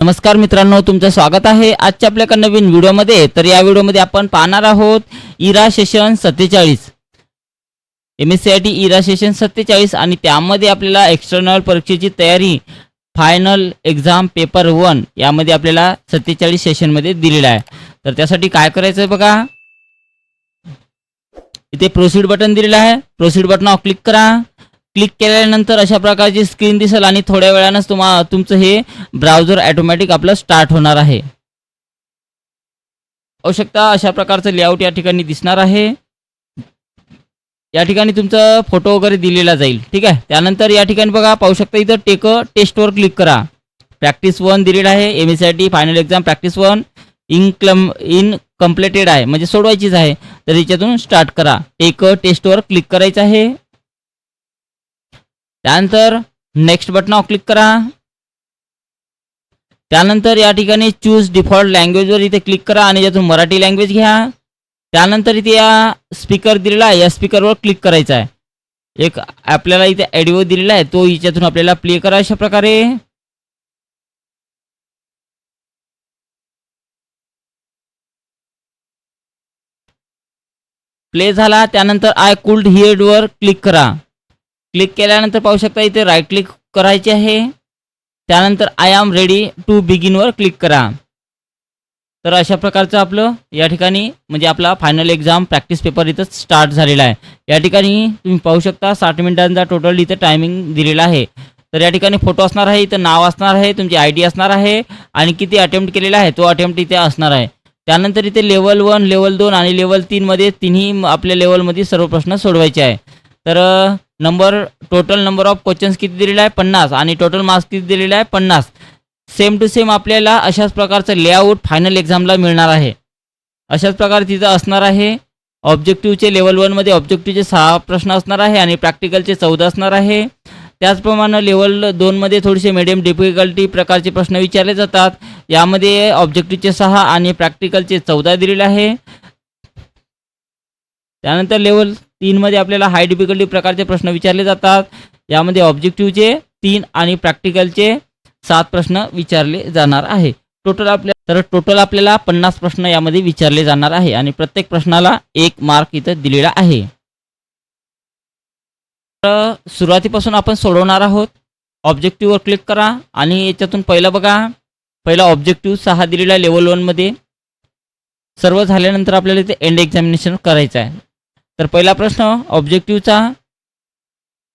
नमस्कार मित्रांनो, तुमचं स्वागत आहे आजच्या आपल्या एका नवीन व्हिडिओमध्ये। तर या व्हिडिओमध्ये आपण पाहणार आहोत इरा सेशन 47 MSCIT इरा सेशन 47 आणि त्यामध्ये आपल्याला एक्सटर्नल परीक्षेची तयारी फायनल एक्झाम पेपर 1 यामध्ये आपल्याला 47 सेशन मध्ये दिलेला आहे। तर त्यासाठी काय करायचं आहे बघा, इथे प्रोसीड बटन दिलेलं आहे। प्रोसीड बटनावर क्लिक करा। क्लिक केल्यानंतर अशा प्रकारची स्क्रीन दिसेल आणि थोड्या वेळानंच तुमचं हे ब्राउझर ऑटोमॅटिक आपलं स्टार्ट होणार आहे। आवश्यकता अशा प्रकारचं लेआउट या ठिकाणी दिसणार आहे। या ठिकाणी तुमचा फोटो वगैरे दिलेला जाईल, ठीक आहे। त्यानंतर या ठिकाणी बघा, पाहू शकता इथं टेक टेस्टवर क्लिक करा। प्रॅक्टिस 1 दिलेला आहे, MSCIT final exam practice 1 incompleted आहे, म्हणजे सोडवायचीच आहे। तर याच्यातून स्टार्ट करा। टेक टेस्टवर क्लिक करायचं आहे। त्यानंतर नेक्स्ट बटनावर क्लिक करा। त्यानंतर या ठिकाणी चूज डिफॉल्ट लँग्वेजवर इथे क्लिक करा आणि यातून मराठी लँग्वेज घ्या। त्यानंतर इथे या स्पीकर दिलेला आहे, या स्पीकरवर क्लिक करायचा आहे। एक आपल्याला इथे ऑडिओ दिलेला आहे, तो याच्यातून आपल्याला प्ले करा अशा प्रकारे। प्ले झाला। त्यानंतर आय कुल्ड हिअर वर क्लिक करा। क्लिक केल्यानंतर पाहू शकता इथे राईट क्लिक करायचे आहे। त्यानंतर I am ready to begin वर क्लिक करा। तर अशा प्रकारचं आपलं या ठिकाणी म्हणजे आपला फायनल एक्झाम प्रॅक्टिस पेपर इथं स्टार्ट झालेला आहे। या ठिकाणी तुम्ही पाहू शकता 60 मिनिटांचा टोटल इथं टायमिंग दिलेला आहे। तर या ठिकाणी फोटो असणार आहे, इथं नाव असणार आहे, तुमची ID असणार आहे आणि किती अटेम्प्ट केलेला आहे तो अटेम्प्ट इथे असणार आहे। त्यानंतर इथे लेवल 1, लेवल 2 आणि लेवल 3 मध्ये तिन्ही आपल्या लेवलमध्ये सर्व प्रश्न सोडवायचे आहे। तर टोटल नंबर ऑफ क्वेश्चन्स किती दिलेला आहे 50 आणि टोटल मार्क्स किती दिलेला आहे 50। सेम टू सेम आपल्याला अशाच प्रकारचं लेआउट फायनल एक्झामला मिळणार आहे। अशाच प्रकारे तिथं असणार आहे। ऑब्जेक्टिव्हचे लेवल 1 मध्ये ऑब्जेक्टिव्हचे 6 प्रश्न असणार आहे आणि प्रॅक्टिकलचे 14 असणार आहे। त्याचप्रमाणे लेवल 2 मध्ये थोडेसे मीडियम डिफिकल्टी प्रकारचे प्रश्न विचारले जातात। यामध्ये ऑब्जेक्टिव्हचे 6 आणि प्रॅक्टिकलचे 14 दिलेले आहे। त्यानंतर लेवल 3 मध्ये आपल्याला हाय डिफिकल्टी प्रकारचे प्रश्न विचारले जातात। यामध्ये ऑब्जेक्टिव्हचे 3 आणि प्रॅक्टिकलचे 7 प्रश्न विचारले जाणार आहे। टोटल आपल्याला 50 प्रश्न यामध्ये विचारले जाणार आहे आणि प्रत्येक प्रश्नाला 1 मार्क इथं दिलेला आहे। तर सुरुवातीपासून आपण सोडवणार आहोत। ऑब्जेक्टिव्हवर क्लिक करा आणि याच्यातून पहिला बघा, पहिला ऑब्जेक्टिव्ह 6 दिलेला आहे लेवल 1 मध्ये। सर्व झाल्यानंतर आपल्याला इथे एंड एक्झामिनेशन करायचं आहे। तर पहिला प्रश्न ऑब्जेक्टिव्हचा,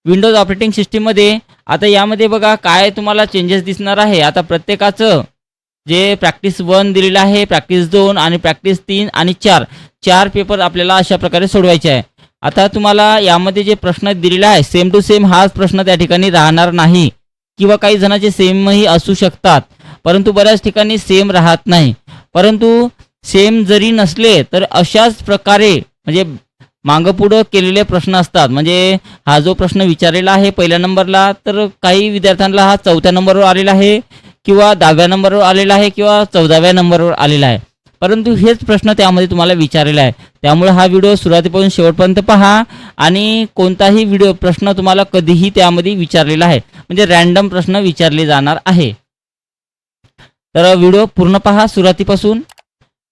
विंडोज ऑपरेटिंग सिस्टीममध्ये आता यामध्ये बघा काय तुम्हाला चेंजेस दिसणार आहे। आता प्रत्येकाचं जे प्रॅक्टिस 1 दिलेलं आहे, प्रॅक्टिस 2 आणि प्रॅक्टिस 3 आणि 4 पेपर आपल्याला अशा प्रकारे सोडवायचे आहे। आता तुम्हाला यामध्ये जे प्रश्न दिलेला आहे सेम टू सेम हाच प्रश्न त्या ठिकाणी राहणार नाही, किंवा काही जणांचे सेमही असू शकतात, परंतु बऱ्याच ठिकाणी सेम राहत नाही। परंतु सेम जरी नसले तर अशाच प्रकारे म्हणजे मागं पुढं केलेले प्रश्न असतात। म्हणजे हा जो प्रश्न विचारलेला आहे पहिल्या नंबरला, तर काही विद्यार्थ्यांना हा 4थ्या नंबरवर आलेला आहे, किंवा 10व्या नंबरवर आलेला आहे, किंवा 14व्या नंबरवर आलेला आहे, परंतु हेच प्रश्न त्यामध्ये तुम्हाला विचारलेला आहे। त्यामुळे हा व्हिडिओ सुरुवातीपासून शेवटपर्यंत पहा आणि कोणताही प्रश्न तुम्हाला कधीही त्यामध्ये विचारलेला आहे, म्हणजे रॅन्डम प्रश्न विचारले जाणार आहे। तर व्हिडिओ पूर्ण पहा सुरुवातीपासून।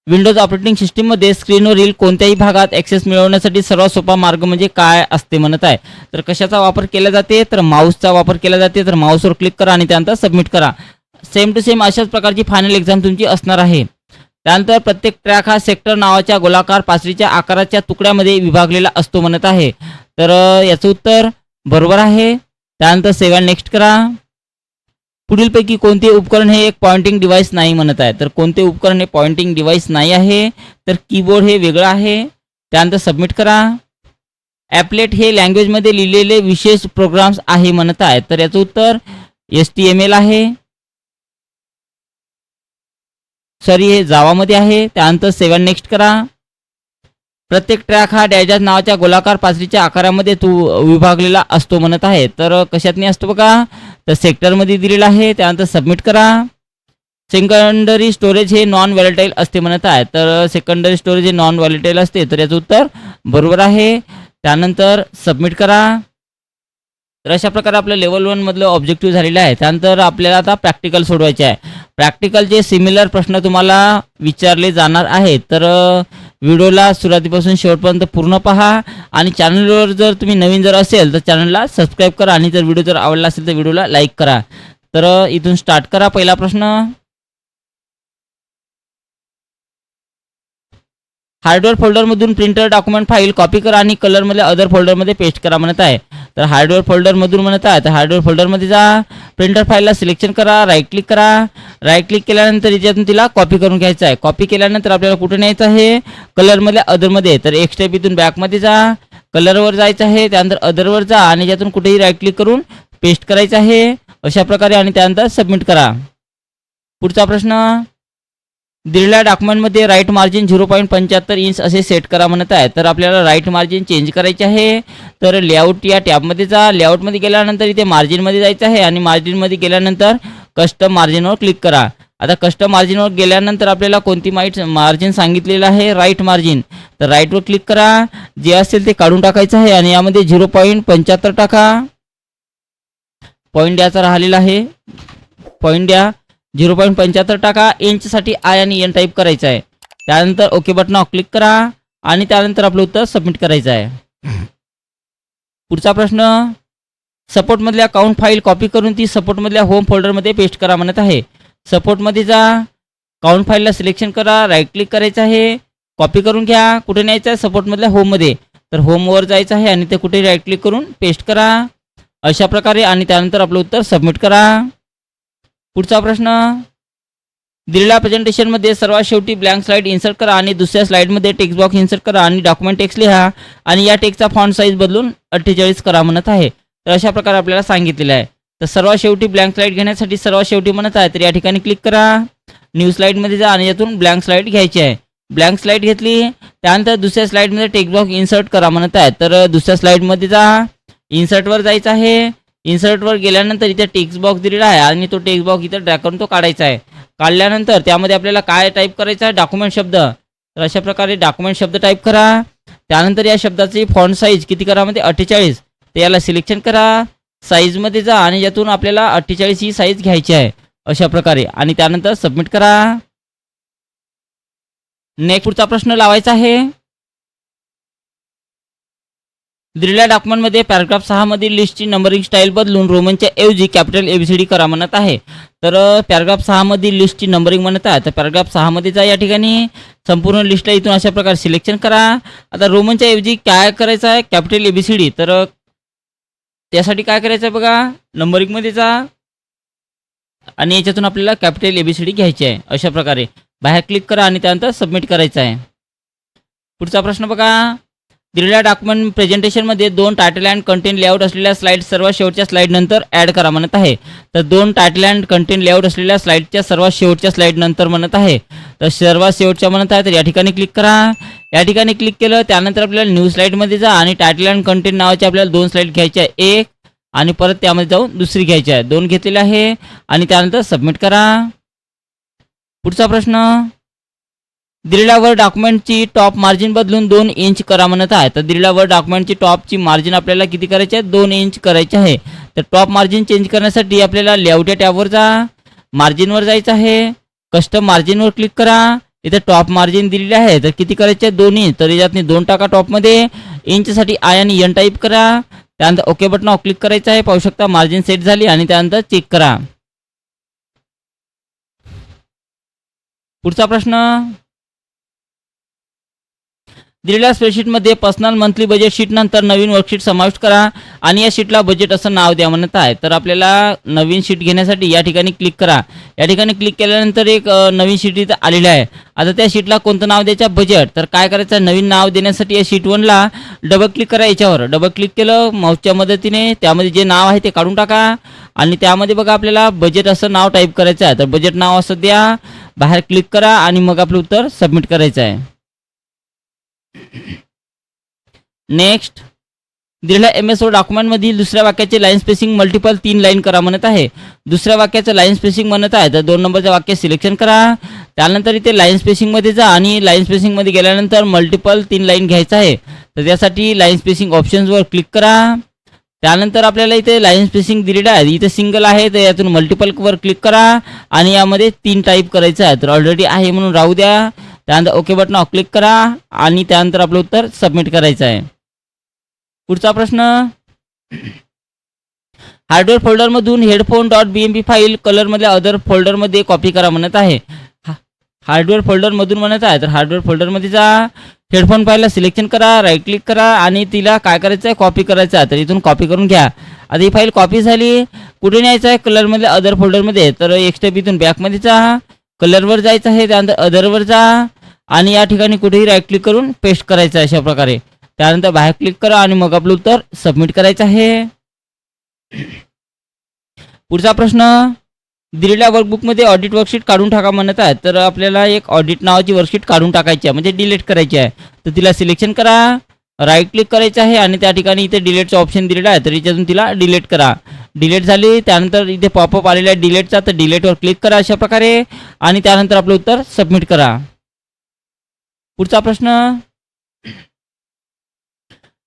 विंडोज ऑपरेटिंग सिस्टीममध्ये स्क्रीनवरील कोणत्याही भागात ॲक्सेस मिळवण्यासाठी सर्वात सोपा मार्ग म्हणजे काय असते म्हणत आहे। तर कशाचा वापर केला जाते, तर माऊसचा वापर केला जाते। तर माऊसवर क्लिक करा आणि त्यानंतर सबमिट करा। सेम टू सेम अशाच प्रकारची फायनल एक्झाम तुमची असणार आहे। त्यानंतर प्रत्येक ट्रॅक हा सेक्टर नावाच्या गोलाकार पाचरीच्या आकाराच्या तुकड्यामध्ये विभागलेला असतो म्हणत आहे। तर याचं उत्तर बरोबर आहे। त्यानंतर सेव्ह अँड नेक्स्ट करा। पुढीलपैकी कोणते उपकरण हे एक पॉइंटिंग डिव्हाइस नाही म्हणत आहे। तर कोणते उपकरण हे पॉइंटिंग डिव्हाइस नाही आहे, तर कीबोर्ड हे वेगळं आहे। त्यानंतर सबमिट करा। ॲपलेट हे लँग्वेजमध्ये लिहिलेले विशेष प्रोग्राम्स आहे म्हणत आहे। तर याचं उत्तर HTML आहे, सॉरी हे जावामध्ये आहे। त्यानंतर सेव्ह अँड नेक्स्ट करा। प्रत्येक ट्रॅक हा डॅश नावाच्या गोलाकार पाचरीच्या आकारामध्ये विभागलेला असतो म्हणत आहे। तर कशातनी असतो बघा, तर सेक्टरमध्ये दिलेला आहे। त्यानंतर सबमिट करा। सेकंडरी स्टोरेज हे नॉन व्हॉलेटाईल असते म्हणत आहे। तर सेकंडरी स्टोरेज हे नॉन व्हॉलेटाईल असते, तर याचं उत्तर बरोबर आहे। त्यानंतर सबमिट करा। तर अशा प्रकारे आपलं लेवल 1 मधलं ऑब्जेक्टिव्ह झालेलं आहे. त्यानंतर आपल्याला आता प्रॅक्टिकल सोडवायचे आहे. प्रॅक्टिकलचे सिमिलर प्रश्न तुम्हाला विचारले जाणार आहेत. तर व्हिडिओला सुरुवातीपासून शेवटपर्यंत पूर्ण पहा आणि चॅनलवर जर तुम्ही नवीन जर असेल तर चॅनलला सबस्क्राईब करा आणि जर व्हिडिओ जर आवडला असेल तर व्हिडिओला लाईक करा. तर इथून स्टार्ट करा. पहिला प्रश्न, हार्डवेअर फोल्डरमधून प्रिंटर डॉक्युमेंट फाईल कॉपी करा आणि कलरमधल्या अदर फोल्डरमध्ये पेस्ट करा म्हणत आहे. तर हार्डवेअर फोल्डरमधून म्हणत आहे तर हार्डवेअर फोल्डरमध्ये जा, प्रिंटर फाईलला सिलेक्शन करा, राईट क्लिक करा. राईट क्लिक केल्यानंतर याच्यातून तिला कॉपी करून घ्यायचं आहे. कॉपी केल्यानंतर आपल्याला कुठे न्यायचं आहे, कलरमधल्या अदरमध्ये. तर एक स्टेप इथून बॅकमध्ये जा, कलरवर जायचं आहे, त्यानंतर अदरवर जा आणि याच्यातून कुठेही राईट क्लिक करून पेस्ट करायचं आहे अशा प्रकारे आणि त्यानंतर सबमिट करा. पुढचा प्रश्न, दिलेल्या डॉक्युमेंटमध्ये राईट मार्जिन 0.75 इंच असे सेट करा म्हणत आहे. तर आपल्याला राईट मार्जिन चेंज करायचे आहे. तर लेआउट या टॅबमध्ये जा, लेआउटमध्ये गेल्यानंतर इथे मार्जिनमध्ये जायचं आहे आणि मार्जिनमध्ये गेल्यानंतर कस्टम मार्जिनवर क्लिक करा. आता कस्टम मार्जिनवर गेल्यानंतर आपल्याला कोणती मार्जिन सांगितलेलं आहे, राईट मार्जिन. तर राईटवर क्लिक करा, जे असेल ते काढून टाकायचं आहे आणि यामध्ये 0.75 टाका. पॉईंट द्यायचा राहिलेला आहे, पॉईंट द्या. 0.75 टाका. इंचसाठी आय आणि एन टाईप करायचं आहे. त्यानंतर ओके बटनावर क्लिक करा आणि त्यानंतर आपलं उत्तर सबमिट करायचं आहे. पुढचा प्रश्न, सपोर्टमधल्या काउंट फाईल कॉपी करून ती सपोर्टमधल्या होम फोल्डरमध्ये पेस्ट करा म्हणत आहे. सपोर्टमध्ये जा, काउंट फाईलला सिलेक्शन करा, राईट क्लिक करायचं आहे, कॉपी करून घ्या. कुठे न्यायचं आहे, सपोर्टमधल्या होममध्ये. तर होमवर जायचं आहे आणि ते कुठे राईट क्लिक करून पेस्ट करा अशा प्रकारे आणि त्यानंतर आपलं उत्तर सबमिट करा. पुढचा प्रश्न, दिलेल्या प्रेझेंटेशनमध्ये सर्वात शेवटी ब्लँक स्लाइड इन्सर्ट करा आणि दुसऱ्या स्लाइडमध्ये टेक्स्ट बॉक्स इन्सर्ट करा आणि डॉक्युमेंट टेक्स्ट लिहा आणि या टेक्स्टचा फॉन्ट साईज बदलून 48 करा म्हणत आहे. तर अशा प्रकारे आपल्याला सांगितलेलं आहे. तर सर्वात शेवटी ब्लँक स्लाइड घेण्यासाठी सर्वात शेवटी म्हणत आहे तर या ठिकाणी क्लिक करा, न्यू स्लाइडमध्ये जा आणि यातून ब्लँक स्लाइड घ्यायची आहे. ब्लँक स्लाइड घेतली, त्यानंतर दुसऱ्या स्लाइडमध्ये टेक्स्ट बॉक्स इन्सर्ट करा म्हणत आहे. तर दुसऱ्या स्लाइडमध्ये जा, इन्सर्टवर जायचं आहे. इन्सर्टवर गेल्यानंतर इथे टेक्स्ट बॉक्स दिलेला आहे आणि तो टेक्स्ट बॉक्स इथे ड्रॅग करून तो काढायचा आहे. काढल्यानंतर त्यामध्ये आपल्याला काय टाईप करायचं आहे, डॉक्युमेंट शब्द. तर अशा प्रकारे डॉक्युमेंट शब्द टाईप करा. त्यानंतर या शब्दाची फॉन्ट साईज किती करा मध्ये 48. तर याला सिलेक्शन करा, साईजमध्ये जा आणि यातून आपल्याला 48 ही साईज घ्यायची आहे अशा प्रकारे आणि त्यानंतर सबमिट करा. नेक्स्ट पुढचा प्रश्न लावायचा आहे. दिलेल्या डॉक्युमेंटमध्ये पॅराग्राफ 6 मधील लिस्टची नंबरिंग स्टाईल बदलून रोमनच्या ऐवजी कॅपिटल ABCD करा म्हणत आहे. तर पॅराग्राफ 6 मधील लिस्टची नंबरिंग म्हणत आहे. तर पॅराग्राफ 6 मध्ये जा, या ठिकाणी संपूर्ण लिस्टला इथून अशा प्रकारे सिलेक्शन करा. आता रोमनच्या ऐवजी काय करायचं आहे, कॅपिटल ABCD. तर त्यासाठी काय करायचं आहे बघा, नंबरिंगमध्ये जा आणि याच्यातून आपल्याला कॅपिटल ABCD घ्यायची आहे अशा प्रकारे. बाहेर क्लिक करा आणि त्यानंतर सबमिट करायचं आहे. पुढचा प्रश्न बघा, दिलेल्या डॉक्युमेंट प्रेझेंटेशनमध्ये 2 टायटल अँड कंटेंट लेआउट असलेल्या स्लाइड सर्वात शेवटच्या स्लाइड नंतर ॲड करा म्हणत आहे. तर 2 टायटल अँड कंटेंट लेआउट असलेल्या स्लाइडच्या सर्वात शेवटच्या स्लाइड नंतर म्हणत आहे. तर सर्वात शेवटच्या म्हणत आहे तर या ठिकाणी क्लिक करा. या ठिकाणी क्लिक केलं त्यानंतर आपल्याला न्यू स्लाइडमध्ये जा आणि टायटल अँड कंटेंट नावाचे आपल्याला 2 स्लाइड घ्यायचे आहे. एक आणि परत त्यामध्ये जाऊन दुसरी घ्यायची आहे. 2 घेतलेले आहे आणि त्यानंतर सबमिट करा. पुढचा प्रश्न, दिलेल्या वर डॉक्युमेंटची टॉप मार्जिन बदलून 2 इंच करा म्हणत आहे. तर दिलेल्या वर डॉक्युमेंटची टॉपची मार्जिन आपल्याला किती करायची आहे, 2 इंच करायची आहे. तर टॉप मार्जिन चेंज करण्यासाठी आपल्याला लेआउट या टॅबवर जा, मार्जिनवर जायचं आहे, कस्टम मार्जिनवर क्लिक करा. इथे टॉप मार्जिन दिलेली आहे तर किती करायचे आहे, 2 इंच. तर याच्यात 2 टाका टॉपमध्ये, इंचसाठी आय आणि एन टाईप करा. त्यानंतर ओके बटनावर क्लिक करायचं आहे. पाहू शकता मार्जिन सेट झाली आणि त्यानंतर चेक करा. पुढचा प्रश्न, दिलेल्या स्प्रेडशीटमध्ये पर्सनल मंथली बजेट शीट नंतर नवीन वर्कशीट समाविष्ट करा आणि या शीटला बजेट असं नाव द्या म्हणत आहे. तर आपल्याला नवीन शीट घेण्यासाठी या ठिकाणी क्लिक करा. या ठिकाणी क्लिक केल्यानंतर एक नवीन शीट इथं आलेली आहे. आता त्या शीटला कोणतं नाव द्यायचं, बजेट. तर काय करायचं, नवीन नाव देण्यासाठी या शीट 1ला डबल क्लिक करा. याच्यावर डबल क्लिक केलं माऊसच्या मदतीने त्यामध्ये जे नाव आहे ते काढून टाका आणि त्यामध्ये बघा आपल्याला बजेट असं नाव टाईप करायचं आहे. तर बजेट नाव असं द्या, बाहेर क्लिक करा आणि मग आपलं उत्तर सबमिट करायचं आहे. नेक्स्ट, दिलेल्या MS वर्ड डॉक्युमेंटमधील दुसऱ्या वाक्याचे लाईन स्पेसिंग मल्टिपल 3 लाईन करा म्हणत आहे. दुसऱ्या वाक्याचं लाईन स्पेसिंग म्हणत आहे तर 2 नंबरच्या वाक्य सिलेक्शन करा. त्यानंतर इथे लाईन स्पेसिंगमध्ये जा आणि लाईन स्पेसिंगमध्ये गेल्यानंतर मल्टिपल 3 लाईन घ्यायचं आहे. तर त्यासाठी लाईन स्पेसिंग ऑप्शन्सवर क्लिक करा. त्यानंतर आपल्याला इथे लाईन स्पेसिंग दिलेलं आहे, इथे सिंगल आहे तर यातून मल्टिपलवर क्लिक करा आणि यामध्ये 3 टाईप करायचं आहे. तर ऑलरेडी आहे म्हणून राहू द्या. त्यानंतर ओके बटनावर क्लिक करा आणि त्यानंतर आपलं उत्तर सबमिट करायचं आहे. पुढचा प्रश्न, हार्डवेअर फोल्डरमधून headphone.bmp फाईल कलरमधल्या अदर फोल्डरमध्ये कॉपी करा म्हणत आहे. हार्डवेअर फोल्डरमधून म्हणत आहे तर हार्डवेअर फोल्डरमध्ये जा, हेडफोन फाईलला सिलेक्शन करा, राईट क्लिक करा आणि तिला काय करायचं आहे, कॉपी करायचं आहे. तर इथून कॉपी करून घ्या. आता ही फाईल कॉपी झाली. कुठे न्यायचं आहे, कलरमधल्या अदर फोल्डरमध्ये. तर एक स्टेप इथून बॅकमध्ये जा, कलरवर जायचं आहे, त्यानंतर अदरवर जा आणि या ठिकाणी कुठेही राईट क्लिक करून पेस्ट करायचं आहे अशा प्रकारे. त्यानंतर बाहेर क्लिक करा आणि मग आपलं उत्तर सबमिट करायचं आहे. पुढचा प्रश्न, दिलेल्या वर्कबुकमध्ये ऑडिट वर्कशीट काढून टाका म्हणत आहे. तर आपल्याला एक ऑडिट नावाची वर्कशीट काढून टाकायची आहे, म्हणजे डिलीट करायची आहे. तर तिला सिलेक्शन करा, राईट क्लिक करायचं आहे आणि त्या ठिकाणी इथे डिलीटचा ऑप्शन दिलेला आहे, तर याच्यातून तिला डिलीट करा. डिलीट झाली. त्यानंतर इथे पॉपअप आलेला आहे डिलीटचा, तर डिलीटवर क्लिक करा अशा प्रकारे आणि त्यानंतर आपलं उत्तर सबमिट करा. पुढचा प्रश्न,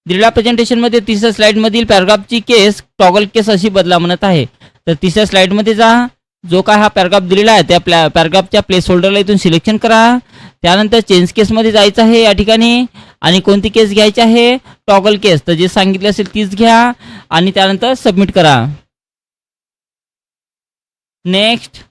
दिलेल्या प्रेझेंटेशनमध्ये तिसऱ्या स्लाइडमधील पॅराग्राफची केस टॉगल केस अशी बदला म्हणत आहे. तर तिसऱ्या स्लाइडमध्ये जा, जो काय हा पॅराग्राफ दिलेला आहे त्या पॅराग्राफच्या प्लेस होल्डरला इथून सिलेक्शन करा. त्यानंतर चेंज केसमध्ये जायचं आहे या ठिकाणी आणि कोणती केस घ्यायची आहे, टॉगल केस. तर जे सांगितले असेल तीच घ्या आणि त्यानंतर सबमिट करा. नेक्स्ट,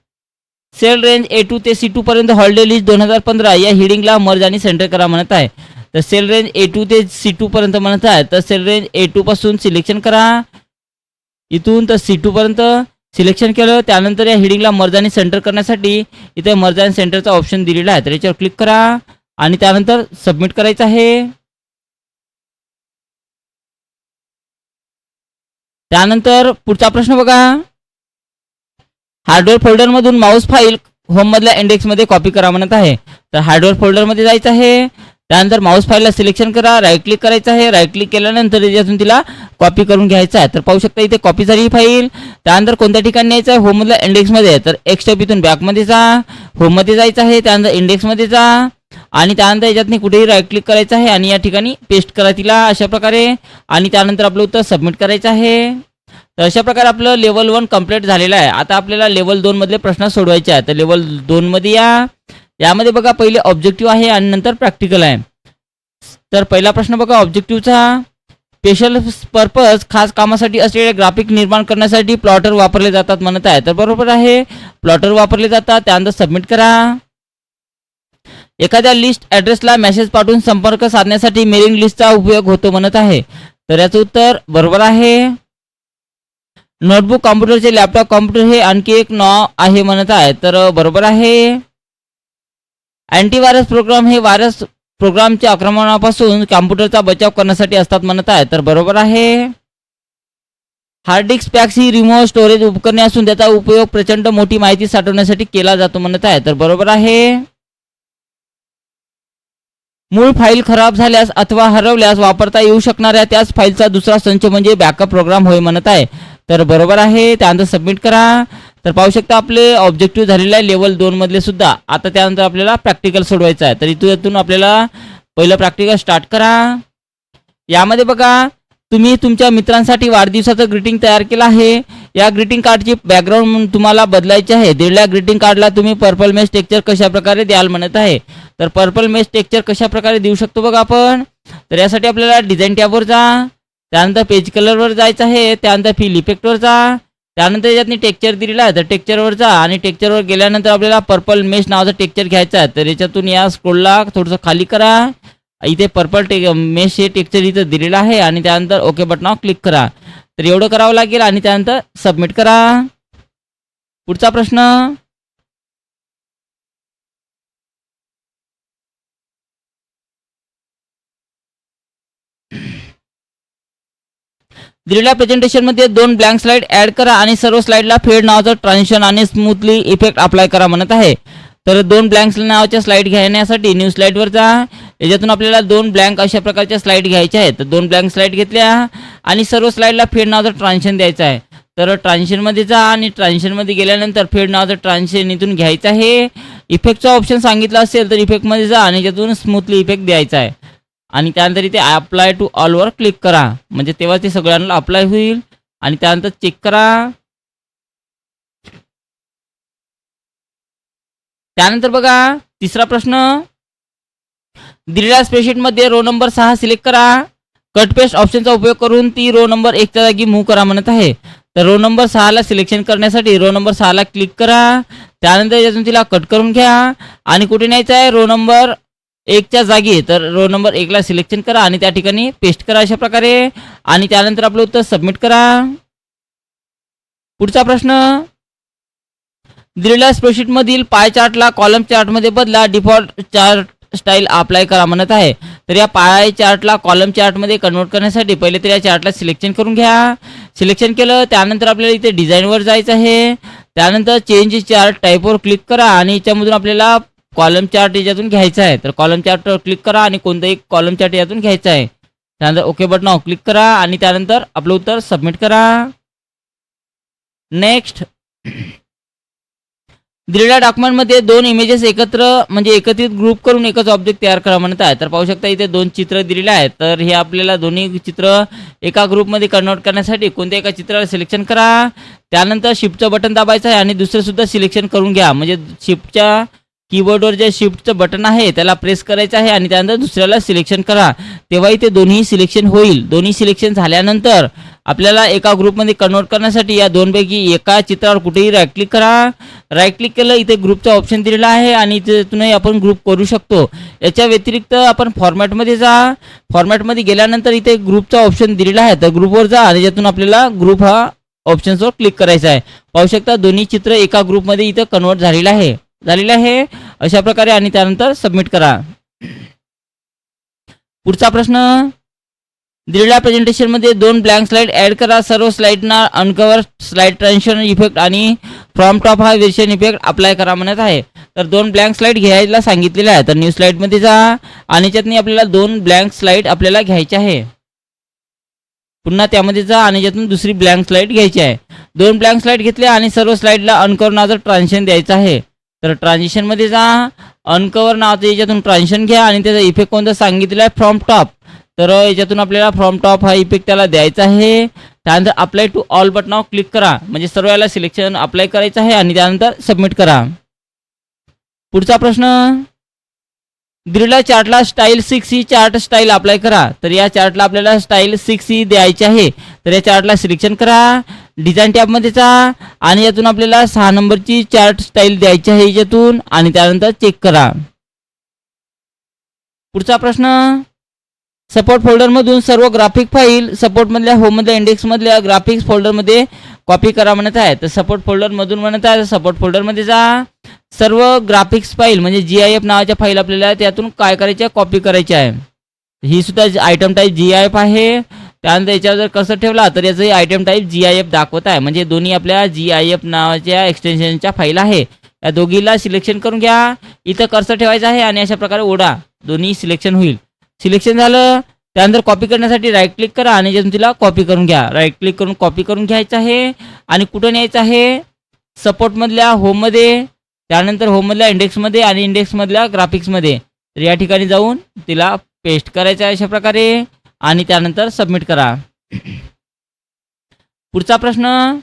सेल रेंज A2 ते C2 पर्यंत हॉलिडे लिस्ट 2015 या हिडिंगला मर्ज आणि सेंटर करा म्हणत आहे. तर सेल रेंज A2 ते C2 पर्यंत म्हणत आहे. तर सेल रेंज A2 पासून सिलेक्शन करा इथून तर C2 पर्यंत सिलेक्शन केलं. त्यानंतर या हिडिंगला मर्ज आणि सेंटर करण्यासाठी इथे मर्ज आणि सेंटरचा ऑप्शन दिलेला आहे, तर याच्यावर क्लिक करा आणि त्यानंतर सबमिट करायचं आहे. त्यानंतर पुढचा प्रश्न बघा, हार्डवेअर फोल्डरमधून माऊस फाईल होममधल्या इंडेक्समध्ये कॉपी करा म्हणत आहे. तर हार्डवेअर फोल्डरमध्ये जायचं आहे, त्यानंतर माऊस फाईलला सिलेक्शन करा, राईट क्लिक करायचं आहे. राईट क्लिक केल्यानंतर याच्यातून तिला कॉपी करून घ्यायचं आहे. तर पाहू शकता इथे कॉपी झाली ही फाईल. त्यानंतर कोणत्या ठिकाणी न्यायचं आहे, होममधल्या इंडेक्समध्ये. तर एक स्टेप इथून बॅकमध्ये जा, होममध्ये जायचं आहे, त्यानंतर इंडेक्समध्ये जा आणि त्यानंतर याच्यातनी कुठेही राईट क्लिक करायचं आहे आणि या ठिकाणी पेस्ट करा तिला अशा प्रकारे आणि त्यानंतर आपलं उत्तर सबमिट करायचं आहे. तर अशा प्रकारे आपलं लेवल 1 कंप्लीट झालेलं आहे. आता आपल्याला लेवल 2 मधले प्रश्न सोडवायचे आहेत. तर लेवल 2 मध्ये यामध्ये बघा पहिले ऑब्जेक्टिव्ह आहे आणि नंतर प्रॅक्टिकल आहे. तर पहिला प्रश्न बघा ऑब्जेक्टिव्हचा, स्पेशल पर्पज खास कामासाठी असलेले ग्राफिक निर्माण करण्यासाठी प्लॉटर वापरले जातात म्हणत आहे. तर बरोबर आहे, प्लॉटर वापरले जातात. त्यानंतर सबमिट करा. एखाद्या लिस्ट ॲड्रेसला मेसेज पाठवून संपर्क साधण्यासाठी मेलिंग लिस्टचा उपयोग होतो म्हणत आहे. तर याचं उत्तर बरोबर आहे. नोटबुक कॉम्प्युटरचे लॅपटॉप कॉम्प्युटर हे आणखी एक नाव आहे म्हणत आहे. तर बरोबर आहे. अँटीव्हायरस प्रोग्राम हे व्हायरस प्रोग्रामच्या आक्रमणापासून कॉम्प्युटरचा बचाव करण्यासाठी असतात म्हणत आहे. तर बरोबर आहे. हार्ड डिस्क पॅक्स ही रिमोट स्टोरेज उपकरणे असून त्याचा उपयोग प्रचंड मोठी माहिती साठवण्यासाठी केला जातो म्हणत आहे. तर बरोबर आहे. मूळ फाईल खराब झाल्यास अथवा हरवल्यास वापरता येऊ शकणाऱ्या त्याच फाईलचा दुसरा संच म्हणजे बॅकअप प्रोग्राम होय म्हणत आहे. तर बरोबर आहे. त्यानंतर सबमिट करा. तर पाहू शकता आपले ऑब्जेक्टिव्ह झालेला आहे लेवल 2 मधले सुद्धा. आता त्यानंतर आपल्याला प्रॅक्टिकल सोडवायचं आहे. तर इथून आपल्याला पहिलं प्रॅक्टिकल स्टार्ट करा. यामध्ये बघा तुम्ही तुमच्या मित्रांसाठी वाढदिवसाचं ग्रीटिंग तयार केलं आहे. या ग्रीटिंग कार्डची बॅकग्राऊंड तुम्हाला बदलायची आहे. दिलेल्या ग्रीटिंग कार्डला तुम्ही पर्पल मेश टेक्स्चर कशा प्रकारे द्याल म्हणत आहे. तर पर्पल मेश टेक्स्चर कशा प्रकारे देऊ शकतो बघा आपण. तर यासाठी आपल्याला डिझाईन टॅबवर जा, त्यानंतर पेज कलरवर जायचं आहे, त्यानंतर फिल इफेक्टवर जा, त्यानंतर याच्यातनी टेक्स्चर दिलेला आहे तर टेक्स्चरवर जा आणि टेक्स्चरवर गेल्यानंतर आपल्याला पर्पल मेश नावाचं टेक्स्चर घ्यायचं आहे. तर याच्यातून या स्क्रोलला थोडंसं खाली करा. इथे पर्पल मेश हे टेक्स्चर इथं दिलेलं आहे आणि त्यानंतर ओके बटनावर क्लिक करा. तर एवढं करावं लागेल आणि त्यानंतर सबमिट करा. पुढचा प्रश्न, दिलेल्या प्रेझेंटेशनमध्ये 2 ब्लँक स्लाइड ऍड करा आणि सर्व स्लाइडला फेड नावाचं ट्रान्झिशन आणि स्मूथली इफेक्ट अप्लाय करा म्हणत आहे. तर 2 ब्लँक नावाच्या स्लाइड घेण्यासाठी न्यू स्लाइडवर जा. याच्यातून आपल्याला 2 ब्लँक अशा प्रकारच्या स्लाइड घ्यायच्या आहेत. तर 2 ब्लँक स्लाइड घेतल्या आणि सर्व स्लाइडला फेड नावाचं ट्रान्झिशन द्यायचं आहे. तर ट्रान्झिशनमध्ये जा आणि ट्रान्झिशनमध्ये गेल्यानंतर फेड नावाचं ट्रान्झिशन इथून घ्यायचं आहे. इफेक्टचा ऑप्शन सांगितला असेल तर इफेक्टमध्ये जा आणि याच्यातून स्मूथली इफेक्ट द्यायचा आहे. आणि त्यानंतर इथे अप्लाय टू ऑलवर क्लिक करा, म्हणजे तेव्हा ते सगळ्यांना अप्लाय होईल. आणि त्यानंतर चेक करा. त्यानंतर बघा तिसरा प्रश्न, दिलेल्या स्प्रेडशीटमध्ये रो नंबर 6 सिलेक्ट करा. कट पेस्ट ऑप्शनचा उपयोग करून ती रो नंबर 1च्या जागी मूव्ह करा म्हणत आहे. तर रो नंबर 6ला सिलेक्शन करण्यासाठी रो नंबर 6ला क्लिक करा. त्यानंतर यातून तिला कट करून घ्या आणि कुठे न्यायचं आहे, रो नंबर 1च्या जागी. तर रो नंबर 1ला सिलेक्शन करा आणि त्या ठिकाणी पेस्ट करा अशा प्रकारे. आणि त्यानंतर आपलं उत्तर सबमिट करा. पुढचा प्रश्न, दिलेल्या स्प्रेडशीटमधील पाय चार्टला कॉलम चार्टमध्ये बदला, डिफॉल्ट चार्ट स्टाईल अप्लाय करा म्हणत आहे. तर या पाय चार्टला कॉलम चार्टमध्ये कन्वर्ट करण्यासाठी पहिले तर या चार्टला सिलेक्शन करून घ्या. सिलेक्शन केलं त्यानंतर आपल्याला इथे डिझाईनवर जायचं आहे. त्यानंतर चेंज चार्ट टाईपवर क्लिक करा आणि याच्यामधून आपल्याला कॉलम चार्ट याच्यातून घ्यायचा आहे. तर कॉलम चार्टवर क्लिक करा आणि कोणताही कॉलम चार्ट यातून घ्यायचा आहे. त्यानंतर ओके बटनावर क्लिक करा आणि त्यानंतर आपलं उत्तर सबमिट करा. नेक्स्ट, दिलेल्या डॉक्युमेंटमध्ये दोन इमेजेस एकत्र म्हणजे एकत्रित ग्रुप करून एकच ऑब्जेक्ट तयार करा म्हणत आहे. तर पाहू शकता इथे दोन चित्र दिलेले आहेत. तर हे आपल्याला दोन्ही चित्र एका ग्रुपमध्ये कन्वर्ट करण्यासाठी कोणत्या एका चित्राला सिलेक्शन करा. त्यानंतर शिफ्टचं बटन दाबायचं आहे आणि दुसरं सुद्धा सिलेक्शन करून घ्या. म्हणजे शिफ्टच्या कीबोर्डवर जे शिफ्टचं बटन आहे त्याला प्रेस करायचं आहे आणि त्यानंतर दुसऱ्याला सिलेक्शन करा. तेव्हा इथे दोन्ही सिलेक्शन होईल. दोन्ही सिलेक्शन झाल्यानंतर आपल्याला एका ग्रुपमध्ये कन्वर्ट करण्यासाठी या दोनपैकी एका चित्रावर कुठेही राईट क्लिक करा. राईट क्लिक केलं इथे ग्रुपचा ऑप्शन दिलेला आहे आणि इथूनही आपण ग्रुप करू शकतो. याच्या व्यतिरिक्त आपण फॉर्मॅटमध्ये जा. फॉर्मॅटमध्ये गेल्यानंतर इथे ग्रुपचा ऑप्शन दिलेला आहे. तर ग्रुपवर जा आणि यातून आपल्याला ग्रुप हा ऑप्शन्सवर क्लिक करायचा आहे. पाहू शकता दोन्ही चित्र एका ग्रुपमध्ये इथं कन्वर्ट झालेलं आहे अशा प्रकारे. आणि त्यानंतर सबमिट करा. पुढचा प्रश्न, दिलेल्या प्रेझेंटेशनमध्ये दोन ब्लँक स्लाइड ऍड करा. सर्व स्लाइडना अनकवर स्लाइड ट्रान्झिशन इफेक्ट आणि फ्रॉम टॉप हा व्हेरिएशन इफेक्ट अप्लाय करा म्हणत आहे. तर दोन ब्लँक स्लाइड घ्यायला सांगितलेले आहे. तर न्यू स्लाइडमध्ये जा आणि याच्यातनी आपल्याला दोन ब्लँक स्लाइड आपल्याला घ्यायचे आहे. पुन्हा त्यामध्ये जा आणि याच्यातून दुसरी ब्लँक स्लाइड घ्यायची आहे. दोन ब्लँक स्लाइड घेतल्या आणि सर्व स्लाइडला अनकवर नावाचं ट्रान्झिशन द्यायचं आहे. तर ट्रान्झिशनमध्ये जा, अनकवर नावाचं याच्यातून ट्रान्झिशन घ्या आणि त्याचा इफेक्ट कोणता सांगितलेला आहे, फ्रॉम टॉप. तर याच्यातून आपल्याला फ्रॉम टॉप हा इफेक्ट त्याला द्यायचा आहे. त्यानंतर अप्लाय टू ऑल बटनावर क्लिक करा, म्हणजे सर्व याला सिलेक्शन अप्लाय करायचं आहे आणि त्यानंतर सबमिट करा. पुढचा प्रश्न, दिलेल्या चार्टला स्टाईल 6 ही चार्ट स्टाईल अप्लाय करा. तर या चार्टला आपल्याला स्टाईल 6 ही द्यायची आहे. तर या चार्टला सिलेक्शन करा, डिझाईन टॅबमध्ये जा आणि यातून आपल्याला 6 नंबरची चार्ट स्टाईल द्यायची आहे याच्यातून आणि त्यानंतर चेक करा. पुढचा प्रश्न, सपोर्ट फोल्डरमधून सर्व ग्राफिक फाईल सपोर्टमधल्या होममधल्या इंडेक्समधल्या ग्राफिक्स फोल्डरमध्ये कॉपी करा म्हणत आहे. तर सपोर्ट फोल्डरमधून म्हणत आहे सपोर्ट फोल्डरमध्ये जा. सर्व ग्राफिक्स फाईल म्हणजे GIF नावाच्या फाईल आपल्याला त्यातून काय करायच्या, कॉपी करायच्या आहे. ही सुद्धा आयटम टाईप GIF आहे. त्यानंतर याच्यावर जर कसं ठेवला तर याचं आयटम टाईप GIF दाखवत आहे. म्हणजे दोन्ही आपल्या GIF नावाच्या एक्सटेन्शनच्या फाईल आहे. या दोघीला सिलेक्शन करून घ्या. इथं कर्सर ठेवायचं आहे आणि अशा प्रकारे ओढा, दोन्ही सिलेक्शन होईल. सिलेक्शन झालं त्यानंतर कॉपी करण्यासाठी राईट क्लिक करा आणि यातून तिला कॉपी करून घ्या. राईट क्लिक करून कॉपी करून घ्यायचं आहे आणि कुठं न्यायचं आहे, सपोर्टमधल्या होममध्ये, त्यानंतर होममधल्या इंडेक्समध्ये आणि इंडेक्समधल्या ग्राफिक्समध्ये. तर या ठिकाणी जाऊन तिला पेस्ट करायचं आहे अशा प्रकारे आणि त्यानंतर सबमिट करा. पुढचा प्रश्न,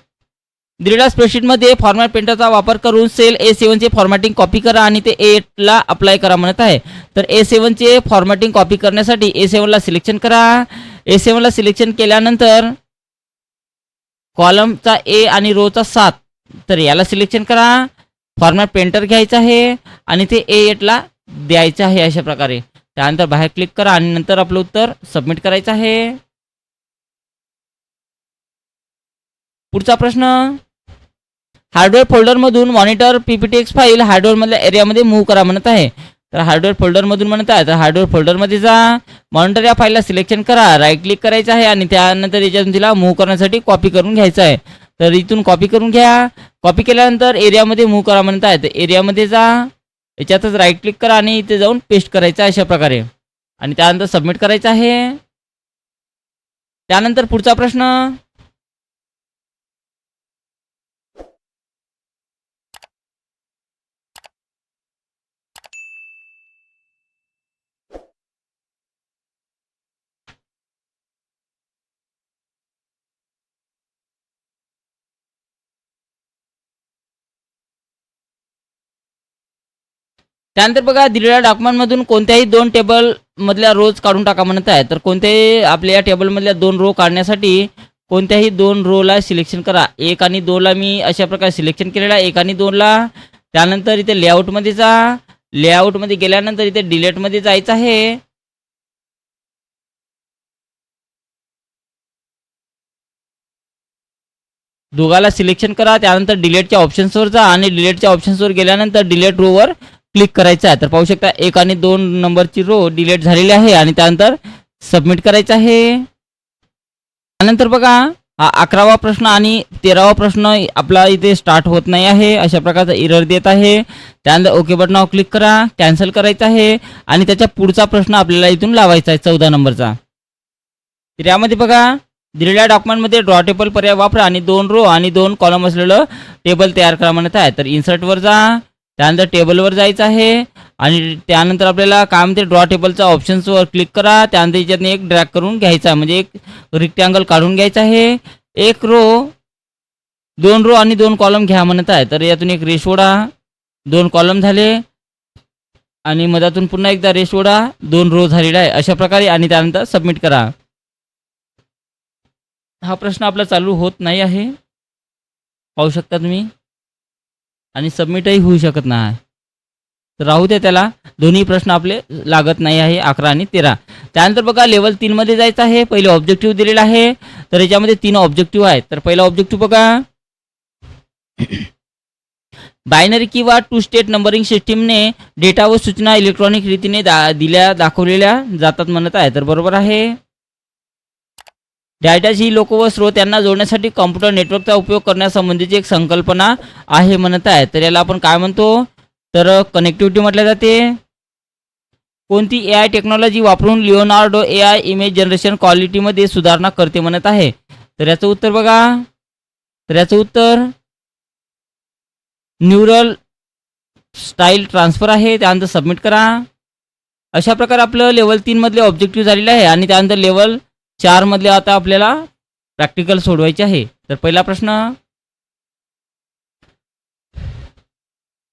दिलेल्या स्प्रेडशीटमध्ये फॉर्मॅट पेंटरचा वापर करून सेल A7 चे फॉर्मॅटिंग कॉपी करा आणि ते A8ला अप्लाय करा म्हणत आहे. तर A7 चे फॉर्मॅटिंग कॉपी करण्यासाठी A7ला सिलेक्शन करा. A7ला सिलेक्शन केल्यानंतर कॉलमचा A आणि रोचा 7, तर याला सिलेक्शन करा. फॉर्मॅट पेंटर घ्यायचं आहे आणि ते A8ला द्यायचं आहे अशा प्रकारे. त्यानंतर बाहेर क्लिक करा आणि नंतर आपलं उत्तर सबमिट करायचं आहे. पुढचा प्रश्न, हार्डवेअर फोल्डरमधून मॉनिटर PPTX फाईल हार्डवेअरमधल्या एरियामध्ये मूव्ह करा म्हणत आहे. तर हार्डवेअर फोल्डरमधून म्हणत आहे तर हार्डवेअर फोल्डरमध्ये जा. मॉनिटर या फाईलला सिलेक्शन करा, राईट क्लिक करायचं आहे आणि त्यानंतर याच्यातून तिला मूव्ह करण्यासाठी कॉपी करून घ्यायचं आहे. तर इथून कॉपी करून घ्या. कॉपी केल्यानंतर एरियामध्ये मूव्ह करा म्हणत आहे. तर एरियामध्ये जा, याच्यातच राईट क्लिक करा आणि इथे जाऊन पेस्ट करायचं आहे अशा प्रकारे आणि त्यानंतर सबमिट करायचं आहे. त्यानंतर पुढचा प्रश्न, त्यानंतर बघा दिलेल्या डॉक्युमेंटमधून कोणत्याही 2 टेबल मधल्या रोज काढून टाका म्हणत आहे. तर कोणत्याही आपल्या या टेबलमधल्या 2 रो काढण्यासाठी कोणत्याही 2 रोला सिलेक्शन करा. 1 आणि 2 ला मी अशा प्रकारे सिलेक्शन केलेला आहे, 1 आणि 2 ला. त्यानंतर इथे लेआउटमध्ये जा. लेआउटमध्ये गेल्यानंतर इथे डिलीटमध्ये जायचं आहे. दोघाला सिलेक्शन करा. त्यानंतर डिलीटच्या ऑप्शन्सवर जा आणि डिलीटच्या ऑप्शन्सवर गेल्यानंतर डिलीट रोवर क्लिक करायचं आहे. तर पाहू शकता 1 आणि 2 नंबरची रो डिलीट झालेली आहे आणि त्यानंतर सबमिट करायचं आहे. त्यानंतर बघा हा 11वा प्रश्न आणि 13वा प्रश्न आपला इथे स्टार्ट होत नाही आहे, अशा प्रकारचा एरर देत आहे. त्यानंतर ओके बटनावर क्लिक करा, कॅन्सल करायचं आहे आणि त्याच्या पुढचा प्रश्न आपल्याला इथून लावायचा आहे 14 नंबरचा. तर यामध्ये बघा दिलेल्या डॉक्युमेंटमध्ये ड्रॉ टेबल पर्याय वापरा आणि 2 रो आणि 2 कॉलम असलेलं टेबल तयार करा म्हणत आहे. तर इन्सर्टवर जा, त्यानंतर टेबलवर जायचं आहे आणि त्यानंतर आपल्याला काय म्हणते ड्रॉ टेबलचा ऑप्शन्सवर क्लिक करा. त्यानंतर याच्यातून एक ड्रॅग करून घ्यायचा आहे, म्हणजे एक रेक्टँगल काढून घ्यायचा आहे. 1 रो 2 रो आणि 2 कॉलम घ्या म्हणत आहे. तर यातून एक रेष ओढा, 2 कॉलम झाले आणि मधातून पुन्हा एकदा रेष ओढा, 2 रो झालेला आहे अशा प्रकारे आणि त्यानंतर सबमिट करा. हा प्रश्न आपला चालू होत नाही आहे, पाहू शकता तुम्ही, आणि सबमिटही होऊ शकत नाही. तर राहू द्या त्याला, दोन्ही प्रश्न आपले लागत नाही आहे 11 आणि 13. त्यानंतर बघा लेवल 3 मध्ये जायचं आहे. पहिले ऑब्जेक्टिव्ह दिलेला आहे, तर याच्यामध्ये 3 ऑब्जेक्टिव्ह आहेत. तर पहिला ऑब्जेक्टिव्ह बघा बायनरी किंवा 2 स्टेट नंबरिंग सिस्टीमने डेटा व सूचना इलेक्ट्रॉनिक रीतीने दाखवलेल्या जातात म्हणत आहे. तर बरोबर आहे. डाटाची लोक व स्रोत यांना जोडण्यासाठी कॉम्प्युटर नेटवर्कचा उपयोग करण्यासंबंधीची एक संकल्पना आहे म्हणत आहे. तर याला आपण काय म्हणतो, तर कनेक्टिव्हिटी म्हटल्या जाते. कोणती AI टेक्नॉलॉजी वापरून लिओनार्डो AI इमेज जनरेशन क्वालिटीमध्ये सुधारणा करते म्हणत आहे. तर याचं उत्तर बघा, तर याचं उत्तर न्यूरल स्टाईल ट्रान्सफर आहे. त्यानंतर सबमिट करा. अशा प्रकारे आपलं लेवल 3 मधले ऑब्जेक्टिव्ह झालेले आहे आणि त्यानंतर लेवल 4 मधले आता आपल्याला प्रॅक्टिकल सोडवायचे आहे. तर पहिला प्रश्न,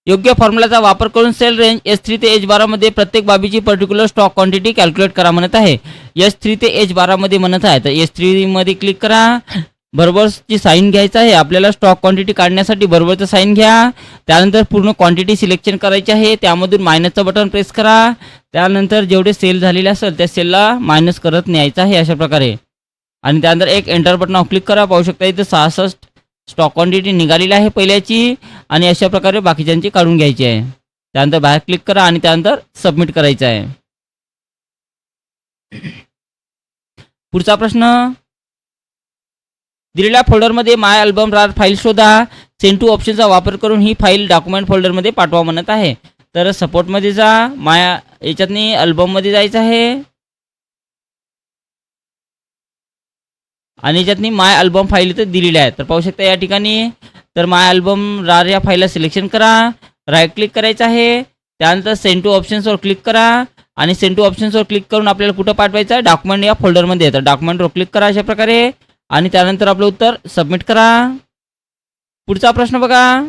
योग्य फॉर्म्युलाचा वापर करून सेल रेंज S3 ते H12 मध्ये प्रत्येक बाबीची पर्टिक्युलर स्टॉक क्वांटिटी कॅल्क्युलेट करा म्हणत आहे. S3 ते H12 मध्ये म्हणत आहे. तर S3 मध्ये क्लिक करा, बरोबरची साईन घ्यायचं आहे. आपल्याला स्टॉक क्वांटिटी काढण्यासाठी बरोबरचं साईन घ्या. त्यानंतर पूर्ण क्वांटिटी सिलेक्शन करायची आहे, त्यामधून मायनसचं बटन प्रेस करा. त्यानंतर जेवढे सेल झालेले असेल त्या सेलला मायनस करत न्यायचं आहे अशा प्रकारे आणि त्यानंतर एक एंटर बटनावर क्लिक करा. पाहू शकता इथे 66 स्टॉक क्वांटिटी निघालेली आहे पहिल्याची आणि अशा प्रकारे बाकीच्यांची काढून घ्यायची आहे. त्यानंतर बाहेर क्लिक करा आणि त्यानंतर सबमिट करायचं आहे. पुढचा प्रश्न, दिलेल्या फोल्डरमध्ये माय अल्बम रार फाईल शोधा. सेंड टू ऑप्शनचा वापर करून ही फाईल डॉक्युमेंट फोल्डरमध्ये पाठवा म्हणत आहे. तर सपोर्टमध्ये जा, याच्यातनी अल्बममध्ये जायचं आहे आणि याच्यातनी माय अल्बम फाईल इथं दिलेली आहे. तर पाहू शकता या ठिकाणी, तर माय अल्बम रार या फाईलला सिलेक्शन करा, राईट क्लिक करायचं आहे. त्यानंतर सेंड टू ऑप्शन्सवर क्लिक करा आणि सेंड टू ऑप्शन्सवर क्लिक करून आपल्याला कुठं पाठवायचं आहे, डॉक्युमेंट या फोल्डरमध्ये. तर डॉक्युमेंटवर क्लिक करा अशा प्रकारे आणि त्यानंतर आपलं उत्तर सबमिट करा. पुढचा प्रश्न बघा,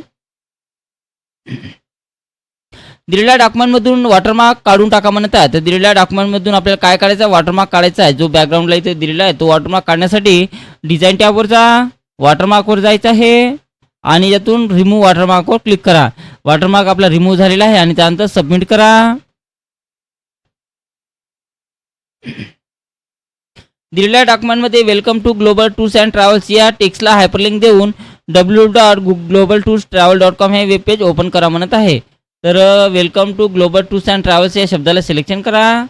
दिलेल्या डॉक्युमेंटमधून वॉटरमार्क काढून टाका म्हणत आहे. तर दिलेल्या डॉक्युमेंटमधून आपल्याला काय काढायचं आहे, वॉटरमार्क काढायचा आहे. जो बॅकग्राऊंडला इथे दिलेला आहे तो वॉटरमार्क काढण्यासाठी डिझाईन टॅबवर जा, वॉटरमार्कवर जायचं आहे आणि यातून रिमूव्ह वॉटरमार्कवर क्लिक करा. वॉटरमार्क आपला रिमूव्ह झालेला आहे आणि त्यानंतर सबमिट करा. दिलेल्या डॉक्युमेंटमध्ये welcome to Global Tours and Travels या टेक्स्टला हायपरलिंक देऊन www.globaltours.travel.com हे वेब पेज ओपन करा म्हणत आहे. तर welcome to Global Tours and Travels या शब्दाला सिलेक्शन करा,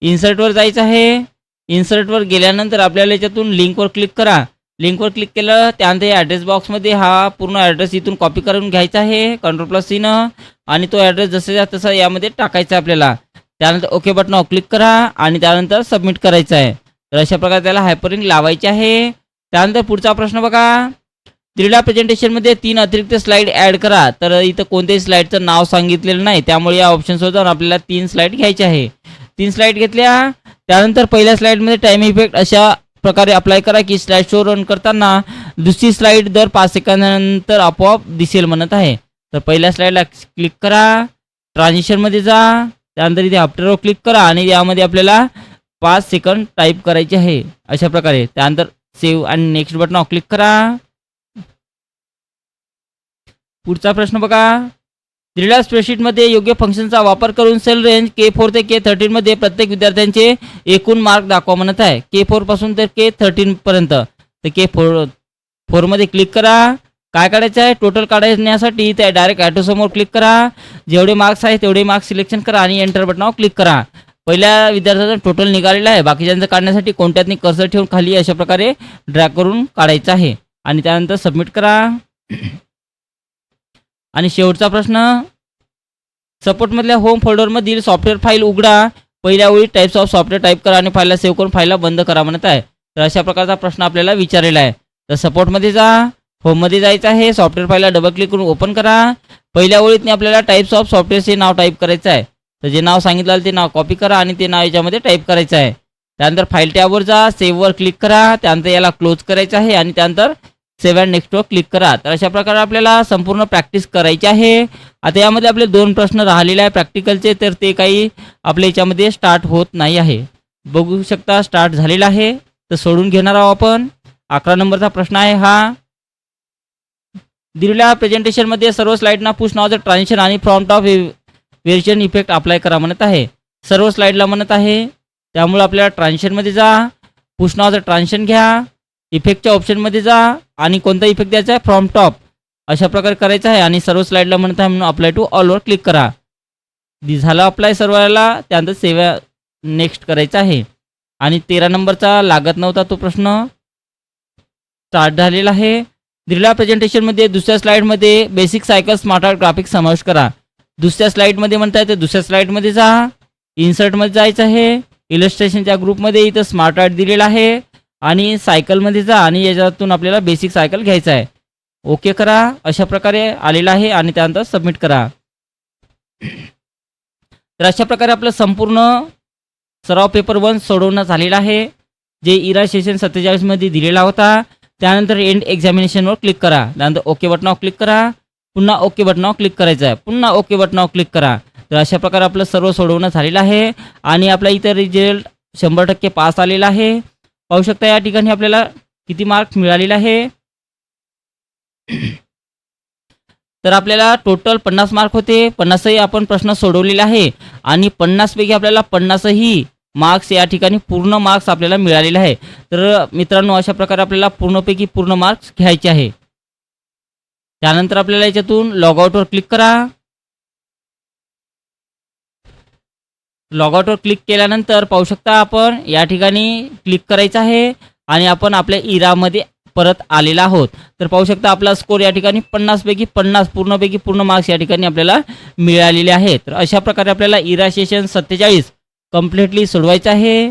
इन्सर्टवर जायचं आहे. इन्सर्टवर गेल्यानंतर आपल्याला याच्यातून लिंकवर क्लिक करा. लिंकवर क्लिक केलं त्यानंतर या ॲड्रेस बॉक्समध्ये हा पूर्ण ॲड्रेस इथून कॉपी करून घ्यायचा आहे Ctrl+C आणि तो ॲड्रेस जसा तसा यामध्ये टाकायचा आपल्याला. त्यानंतर ओके बटनावर क्लिक करा आणि त्यानंतर सबमिट करायचं आहे. तर अशा प्रकारे त्याला हायपरलिंक लावायचे आहे. त्यानंतर पुढचा प्रश्न बघा, दिलेल्या प्रेझेंटेशनमध्ये 3 अतिरिक्त स्लाईड ॲड करा. तर इथं कोणत्याही स्लाईडचं नाव सांगितलेलं नाही, त्यामुळे या ऑप्शन्सवर जाऊन आपल्याला 3 स्लाईड घ्यायचे आहे. 3 स्लाईड घेतल्या त्यानंतर पहिल्या स्लाईडमध्ये टाईम इफेक्ट अशा प्रकारे अप्लाय करा की स्लाईड शो रन करताना दुसरी स्लाईड दर 5 सेकंदानंतर आपोआप दिसेल म्हणत आहे. तर पहिल्या स्लाईडला क्लिक करा, ट्रान्झिशनमध्ये जा, त्यानंतर इथे आफ्टरवर क्लिक करा आणि यामध्ये आपल्याला 5 सेकंद टाईप करायचे आहे अशा प्रकारे. त्यानंतर सेव्ह आणि नेक्स्ट बटनावर क्लिक करा. पुढचा प्रश्न बघा. दिलेल्या स्प्रेडशीटमध्ये योग्य फंक्शनचा वापर करून सेल रेंज K4 ते K13 मध्ये प्रत्येक विद्यार्थ्यांचे एकूण मार्क दाखवा म्हणत आहे. K4 पासून तर K13 पर्यंत. तर K4 मध्ये क्लिक करा. काय काढायचं आहे, टोटल काढण्यासाठी त्या डायरेक्ट ॲटोसमोर क्लिक करा. जेवढे मार्क्स आहे तेवढे मार्क्स सिलेक्शन करा आणि एंटर बटनावर क्लिक करा. पहिल्या विद्यार्थ्याचं टोटल निघालेलं आहे. बाकीच्यांचं काढण्यासाठी कोणत्यातनी कर्सर ठेवून खाली अशा प्रकारे ड्रॅग करून काढायचं आहे आणि त्यानंतर सबमिट करा. आणि शेवटचा प्रश्न. सपोर्टमधल्या होम फोल्डरमधील सॉफ्टवेअर फाईल उघडा. पहिल्या ओळीत टाईप्स ऑफ सॉफ्टवेअर टाईप करा आणि फाईलला सेव्ह करून फाईलला बंद करा म्हणत आहे. तर अशा प्रकारचा प्रश्न आपल्याला विचारलेला आहे. तर सपोर्टमध्ये जा, होममध्ये जायचं आहे, सॉफ्टवेअर फाईलला डबल क्लिक करून ओपन करा. पहिल्या ओळीतनी आपल्याला टाईप्स ऑफ सॉफ्टवेअरचे नाव टाईप करायचं आहे. तर जे नाव सांगितलं ते नाव कॉपी करा आणि ते नाव याच्यामध्ये टाईप करायचं आहे. त्यानंतर फाईल टॅबवर जा, सेव्हवर क्लिक करा. त्यानंतर याला क्लोज करायचं आहे आणि त्यानंतर सेव्ह अँड नेक्स्टवर क्लिक करा. तर अशा प्रकारे आपल्याला संपूर्ण प्रॅक्टिस करायची आहे. आता यामध्ये आपले 2 प्रश्न राहिलेले आहे प्रॅक्टिकलचे, तर ते काही आपल्या याच्यामध्ये स्टार्ट होत नाही आहे. बघू शकता स्टार्ट झालेला आहे. तर सोडून घेणार आहोत आपण. 11 नंबरचा प्रश्न आहे हा. दिलेल्या प्रेझेंटेशनमध्ये सर्व स्लाइडना पुश नावाचं ट्रान्झिशन आणि from top variation effect apply करा म्हणत आहे. सर्व स्लाइडला म्हणत आहे, त्यामुळे आपल्याला ट्रान्झिशनमध्ये जा, पुश नावाचं ट्रान्झिशन घ्या, इफेक्टच्या ऑप्शनमध्ये जा आणि कोणता इफेक्ट द्यायचा आहे, फ्रॉम टॉप अशा प्रकारे करायचं आहे. आणि सर्व स्लाइडला म्हणत आहे म्हणून अप्लाय टू ऑलवर क्लिक करा. झालं अप्लाय सर्वाला. त्यानंतर सेव्ह नेक्स्ट करायचं आहे. आणि 13 नंबरचा लागत नव्हता तो प्रश्न स्टार्ट झालेला आहे. दिलेल्या प्रेझेंटेशनमध्ये दुसऱ्या स्लाइडमध्ये basic cycle smart art graphics समावेश करा. दुसऱ्या स्लाइडमध्ये म्हणताय तर दुसऱ्या स्लाइडमध्ये जा, इन्सर्टमध्ये जायचं आहे, इलस्ट्रेशनच्या ग्रुपमध्ये इथं स्मार्ट आर्ट दिलेला आहे आणि सायकलमध्ये जा आणि याच्यातून आपल्याला बेसिक सायकल घ्यायचा आहे. ओके करा. अशा प्रकारे आलेला आहे आणि त्यानंतर सबमिट करा. तर अशा प्रकारे आपलं संपूर्ण सराव पेपर 1 सोडवणं झालेला आहे, जे इरा सेशन 47 मध्ये दिलेला होता. त्यानंतर एंड एक्झामिनेशनवर क्लिक करा. त्यानंतर ओके बटनावर क्लिक करा. पुन्हा ओके बटनावर क्लिक करायचं आहे. पुन्हा ओके बटनावर क्लिक करा. तर अशा प्रकारे आपलं सर्व सोडवणं झालेलं आहे आणि आपला इथं रिझल्ट 100% पास आलेला आहे. पाहू शकता या ठिकाणी आपल्याला किती मार्क्स मिळालेले आहे. तर आपल्याला टोटल 50 मार्क होते. 50ही आपण प्रश्न सोडवलेले आहे आणि 50 पैकी आपल्याला 50ही मार्क्स या ठिकाणी पूर्ण मार्क्स आपल्याला मिळालेले आहे. तर मित्रांनो अशा प्रकारे आपल्याला पूर्णपैकी पूर्ण मार्क्स घ्यायचे आहे. त्यानंतर आपल्याला याच्यातून लॉगआउटवर क्लिक करा. लॉगआउटवर क्लिक केल्यानंतर पाहू शकता आपण या ठिकाणी क्लिक करायचं आहे आणि आपण आपल्या इरामध्ये परत आलेला आहोत. तर पाहू शकता आपला स्कोर या ठिकाणी 50 पैकी 50 पूर्णपैकी पूर्ण मार्क्स या ठिकाणी आपल्याला मिळालेले आहेत. तर अशा प्रकारे आपल्याला इरा सेशन 47 कम्प्लिटली सोडवायचं आहे.